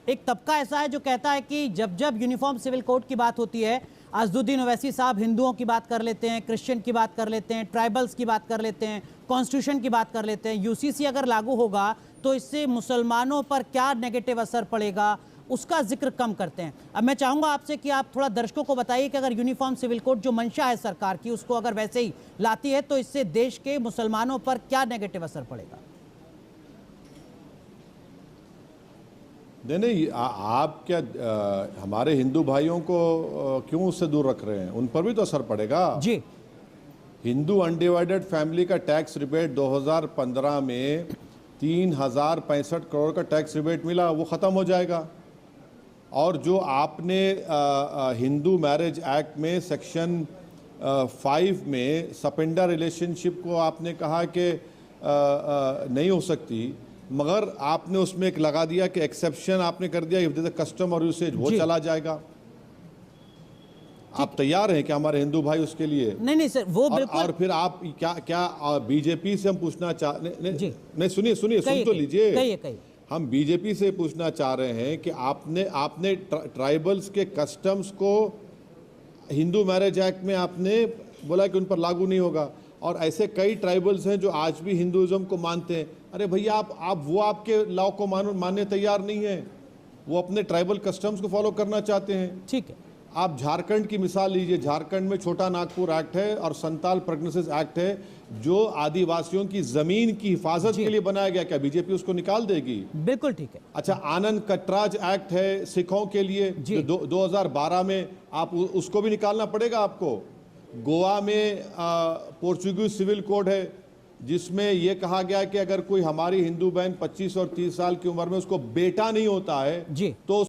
एक तबका ऐसा है जो कहता है कि जब जब यूनिफॉर्म सिविल कोड की बात होती है, अज़दुद्दीन ओवैसी साहब हिंदुओं की बात कर लेते हैं, क्रिश्चियन की बात कर लेते हैं, ट्राइबल्स की बात कर लेते हैं, कॉन्स्टिट्यूशन की बात कर लेते हैं। यूसीसी अगर लागू होगा तो इससे मुसलमानों पर क्या नेगेटिव असर पड़ेगा, उसका जिक्र कम करते हैं। अब मैं चाहूंगा आपसे कि आप थोड़ा दर्शकों को बताइए कि अगर यूनिफॉर्म सिविल कोड जो मंशा है सरकार की, उसको अगर वैसे ही लाती है तो इससे देश के मुसलमानों पर क्या नेगेटिव असर पड़ेगा। नहीं, आप क्या हमारे हिंदू भाइयों को क्यों उससे दूर रख रहे हैं? उन पर भी तो असर पड़ेगा जी। हिंदू अनडिवाइडेड फैमिली का टैक्स रिबेट 2015 में 3065 करोड़ का टैक्स रिबेट मिला, वो ख़त्म हो जाएगा। और जो आपने हिंदू मैरिज एक्ट में सेक्शन 5 में सपेंडा रिलेशनशिप को आपने कहा कि नहीं हो सकती, मगर आपने उसमें एक लगा दिया कि एक्सेप्शन आपने कर दिया, इफ द कस्टम और यूसेज वो चला जाएगा। आप तैयार हैं कि हमारे हिंदू भाई उसके लिए? नहीं सर, वो बिल्कुल। और फिर आप क्या बीजेपी से हम पूछना नहीं, सुनिए सुन तो लीजिए। कहिए। हम बीजेपी से पूछना चाह रहे हैं कि आपने ट्राइबल्स के कस्टम्स को हिंदू मैरिज एक्ट में आपने बोला कि उन पर लागू नहीं होगा, और ऐसे कई ट्राइबल्स हैं जो आज भी हिंदुइज्म को मानते हैं। अरे भैया, आप वो आपके लॉ को मानने तैयार नहीं है, वो अपने ट्राइबल कस्टम्स को फॉलो करना चाहते हैं। ठीक है। आप झारखंड की मिसाल लीजिए, झारखंड में छोटा नागपुर एक्ट है और संताल प्रेगनेंसीज एक्ट है, जो आदिवासियों की जमीन की हिफाजत के लिए बनाया गया। क्या बीजेपी उसको निकाल देगी? बिल्कुल ठीक है। अच्छा, आनंद कटराज एक्ट है सिखों के लिए, जो 2012 में, आप उसको भी निकालना पड़ेगा आपको। गोवा में पोर्चुगीज सिविल कोड है, जिसमें यह कहा गया कि अगर कोई हमारी हिंदू बहन 25 और 30 साल की उम्र में उसको बेटा नहीं होता है जी, तो